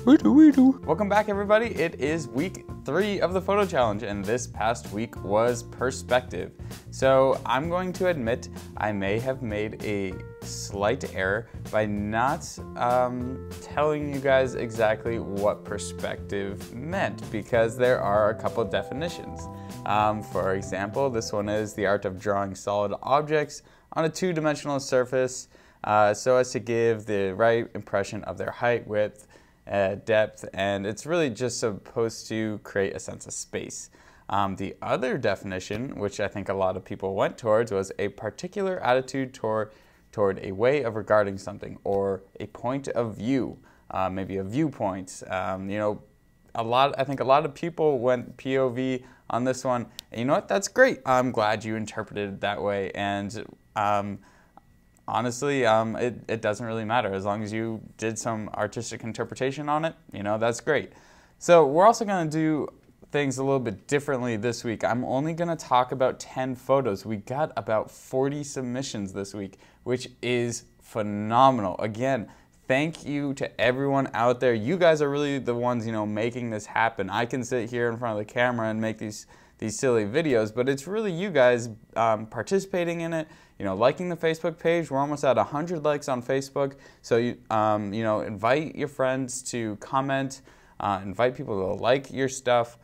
Welcome back, everybody. It is week 3 of the photo challenge, and this past week was perspective. So I'm going to admit I may have made a slight error by not telling you guys exactly what perspective meant, because there are a couple definitions. For example, this one is the art of drawing solid objects on a two-dimensional surface so as to give the right impression of their height, width, depth, and it's really just supposed to create a sense of space. The other definition, which I think a lot of people went towards, was a particular attitude toward a way of regarding something, or a point of view, maybe a viewpoint. I think a lot of people went POV on this one, and you know what? That's great. I'm glad you interpreted it that way, and honestly, it doesn't really matter as long as you did some artistic interpretation on it. That's great. So we're also going to do things a little bit differently this week. I'm only going to talk about 10 photos. We got about 40 submissions this week, which is phenomenal. Again, thank you to everyone out there. You guys are really the ones, making this happen. I can sit here in front of the camera and make these silly videos, but it's really you guys participating in it, liking the Facebook page. We're almost at 100 likes on Facebook, so invite your friends to comment, invite people to like your stuff.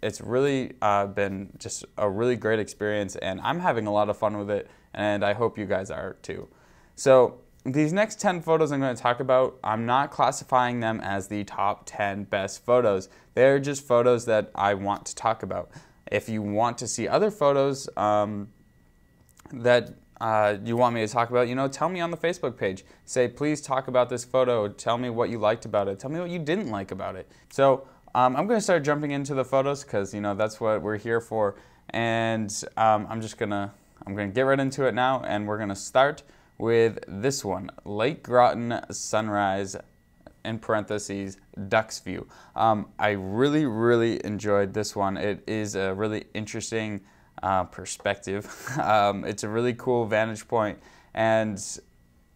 It's really been just a really great experience, and I'm having a lot of fun with it, and I hope you guys are too. So these next 10 photos I'm going to talk about, I'm not classifying them as the top 10 best photos. They're just photos that I want to talk about. If you want to see other photos that you want me to talk about, tell me on the Facebook page. Say, please talk about this photo. Tell me what you liked about it. Tell me what you didn't like about it. So I'm going to start jumping into the photos because, that's what we're here for. And I'm going to get right into it now, and we're going to start with this one, Lake Groton sunrise, in parentheses, duck's view. I really, really enjoyed this one. It is a really interesting perspective. It's a really cool vantage point, and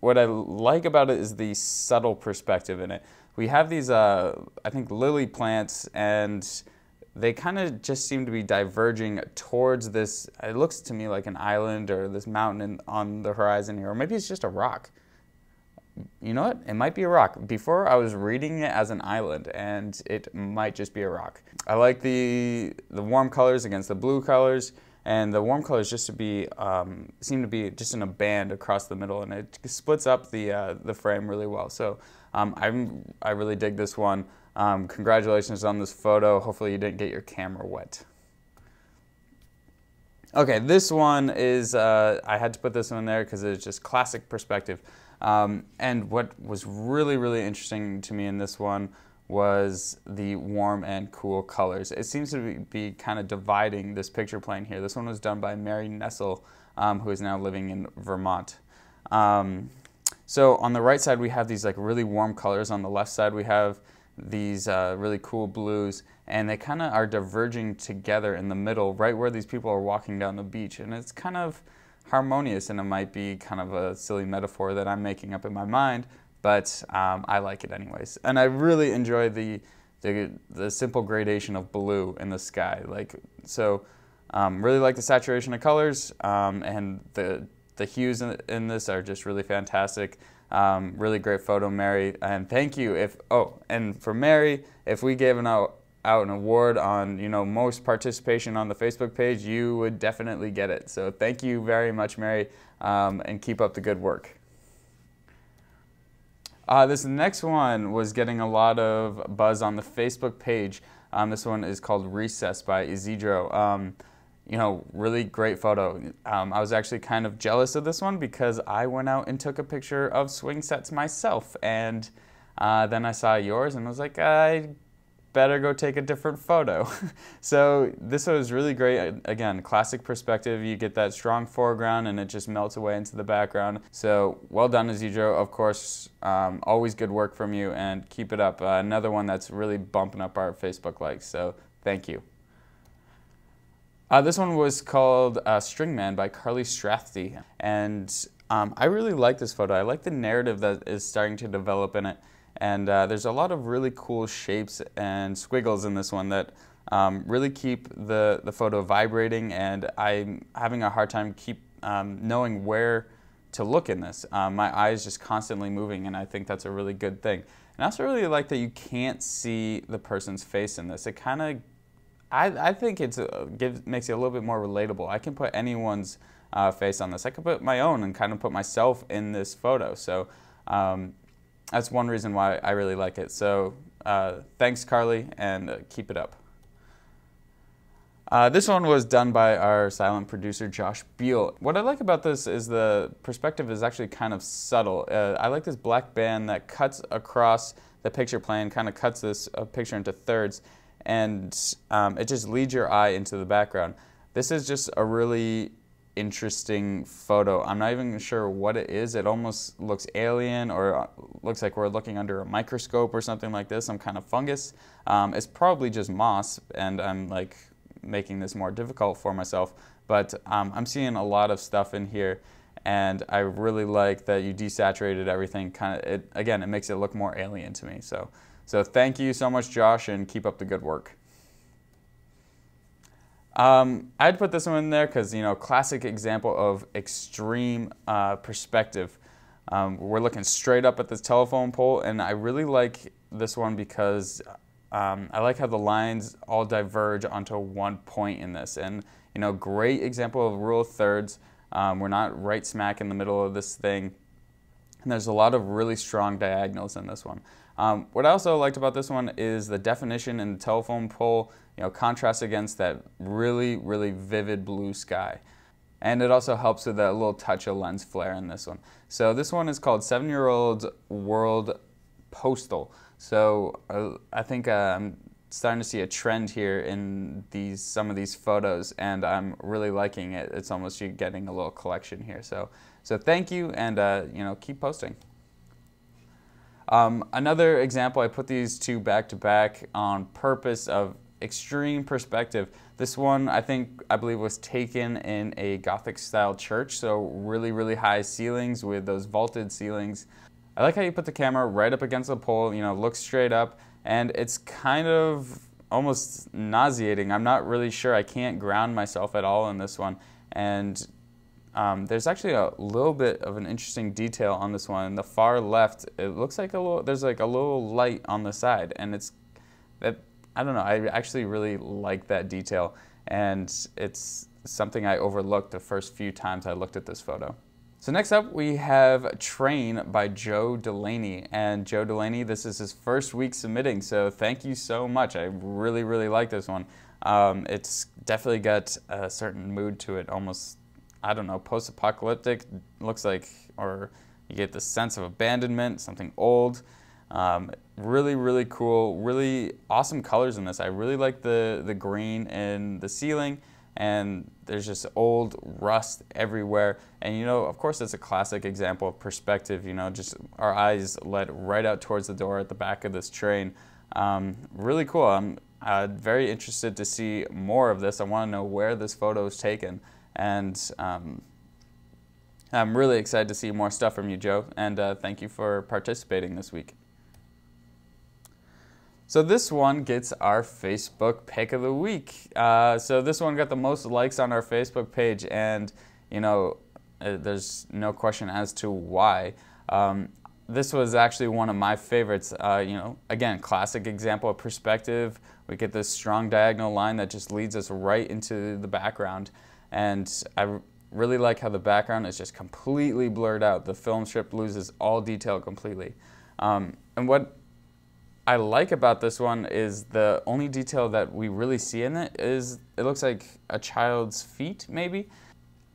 what I like about it is the subtle perspective in it. We have these, I think, lily plants, and they kind of just seem to be diverging towards this. It looks to me like an island or this mountain on the horizon here, or maybe it's just a rock. You know what? It might be a rock. Before I was reading it as an island, and it might just be a rock. I like the warm colors against the blue colors, and the warm colors just seem to be just in a band across the middle, and it splits up the frame really well. So I really dig this one. Congratulations on this photo. Hopefully you didn't get your camera wet. Okay, this one is, I had to put this one there because it's just classic perspective. And what was really, really interesting to me in this one was the warm and cool colors. It seems to be kind of dividing this picture plane here. This one was done by Mary Nessel, who is now living in Vermont. So on the right side we have these really warm colors. On the left side we have these really cool blues, and they kind of are diverging together in the middle, right where these people are walking down the beach, and it's kind of harmonious, and it might be kind of a silly metaphor that I'm making up in my mind, but I like it anyways. And I really enjoy the simple gradation of blue in the sky. Really like the saturation of colors, and the hues in this are just really fantastic. Really great photo, Mary, and thank you. And for Mary, if we gave out an award on most participation on the Facebook page, you would definitely get it. So thank you very much, Mary, and keep up the good work. This next one was getting a lot of buzz on the Facebook page. This one is called Recess by Isidro. Really great photo. I was actually kind of jealous of this one because I went out and took a picture of swing sets myself, and then I saw yours and was like, I better go take a different photo. So this was really great. Again, classic perspective. You get that strong foreground and it just melts away into the background. So well done, Isidro. Of course, always good work from you, and keep it up. Another one that's really bumping up our Facebook likes, so thank you. This one was called String Man by Carly Strathty, and I really like this photo. I like the narrative that is starting to develop in it, And there's a lot of really cool shapes and squiggles in this one that really keep the photo vibrating, and I'm having a hard time knowing where to look in this. My eye is just constantly moving, and I think that's a really good thing. And I also really like that you can't see the person's face in this. It kind of, I think makes it a little bit more relatable. I can put anyone's face on this. I could put my own and kind of put myself in this photo. So that's one reason why I really like it. So thanks, Carly, and keep it up. This one was done by our silent producer, Josh Beal. What I like about this is the perspective is actually kind of subtle. I like this black band that cuts across the picture plane, kind of cuts this picture into thirds, and it just leads your eye into the background. This is just a really interesting photo. I'm not even sure what it is. It almost looks alien, or looks like we're looking under a microscope or something like this, some kind of fungus. It's probably just moss, and I'm like making this more difficult for myself, but I'm seeing a lot of stuff in here, and I really like that you desaturated everything. Again, it makes it look more alien to me. So thank you so much, Josh, and keep up the good work. I'd put this one in there because, you know, classic example of extreme perspective. We're looking straight up at this telephone pole, and I really like this one because I like how the lines all diverge onto one point in this. And, you know, great example of rule of thirds. We're not right smack in the middle of this thing. And there's a lot of really strong diagonals in this one. What I also liked about this one is the definition in the telephone pole, you know, contrasts against that really, really vivid blue sky. And it also helps with that little touch of lens flare in this one. So this one is called 7-Year-Old's World Postal. So I think I'm starting to see a trend here in some of these photos, and I'm really liking it. It's almost you getting a little collection here. So thank you, and you know, keep posting. Another example, I put these two back to back on purpose of extreme perspective. This one I believe was taken in a Gothic style church, so really, really high ceilings with those vaulted ceilings. I like how you put the camera right up against the pole, you know, look straight up, and it's kind of almost nauseating. I'm not really sure. I can't ground myself at all in this one. And there's actually a little bit of an interesting detail on this one. In the far left, it looks like there's like a little light on the side, and I don't know, I actually really like that detail, and it's something I overlooked the first few times I looked at this photo. So next up, we have Train by Joe Delaney. And Joe Delaney, this is his first week submitting, so thank you so much. I really, really like this one. It's definitely got a certain mood to it, almost, I don't know, post-apocalyptic, looks like, or you get the sense of abandonment, something old. Really, really cool, really awesome colors in this. I really like the green in the ceiling, and there's just old rust everywhere. And, you know, of course, it's a classic example of perspective, you know, just our eyes led right out towards the door at the back of this train. Really cool. I'm very interested to see more of this. I want to know where this photo is taken. And I'm really excited to see more stuff from you, Joe. And thank you for participating this week. So this one gets our Facebook pick of the week. So this one got the most likes on our Facebook page, and you know, there's no question as to why. This was actually one of my favorites. You know, again, classic example of perspective. We get this strong diagonal line that just leads us right into the background, and I really like how the background is just completely blurred out. The film strip loses all detail completely. And what I like about this one is the only detail that we really see in it is it looks like a child's feet, maybe.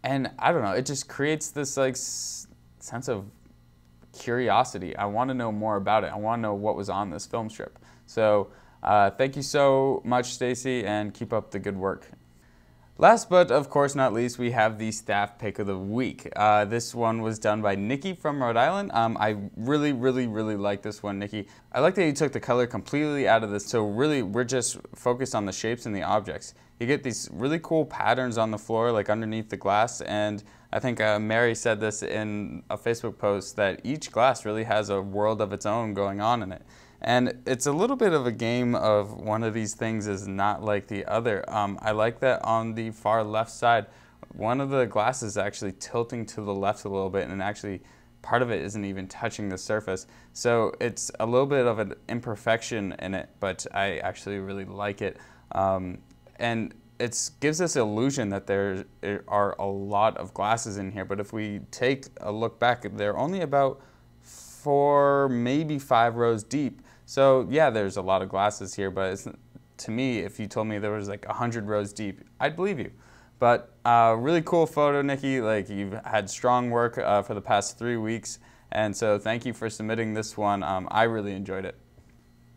And I don't know, it just creates this like sense of curiosity. I want to know more about it. I want to know what was on this film strip. So thank you so much, Stacy, and keep up the good work. Last but of course not least, we have the staff pick of the week. This one was done by Nikki from Rhode Island. I really like this one, Nikki. I like that you took the color completely out of this, so really we're just focused on the shapes and the objects. You get these really cool patterns on the floor, like underneath the glass, and I think Mary said this in a Facebook post, that each glass really has a world of its own going on in it. And it's a little bit of a game of one of these things is not like the other. I like that on the far left side, one of the glasses is actually tilting to the left a little bit, and actually part of it isn't even touching the surface. So it's a little bit of an imperfection in it, but I actually really like it. And it gives us illusion that there are a lot of glasses in here, but if we take a look back, they're only about 4, maybe 5 rows deep. So yeah, there's a lot of glasses here, but to me, if you told me there was like 100 rows deep, I'd believe you. But really cool photo, Nikki. Like, you've had strong work for the past 3 weeks, and so thank you for submitting this one. I really enjoyed it.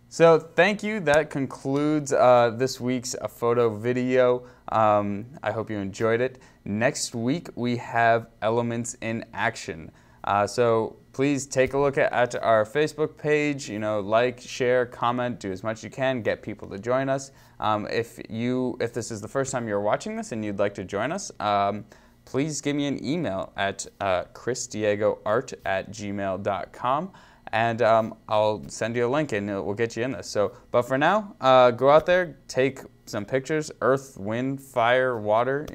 So thank you. That concludes this week's photo video. I hope you enjoyed it. Next week we have elements in action. So please take a look at our Facebook page, like, share, comment, do as much as you can, get people to join us. If this is the first time you're watching this and you'd like to join us, please give me an email at chrisdiegoart@gmail.com, and I'll send you a link and we'll get you in this. But for now, go out there, take some pictures, earth, wind, fire, water,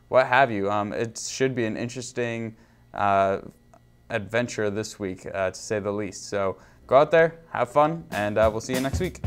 what have you. It should be an interesting adventure this week, to say the least. So go out there, have fun, and we'll see you next week.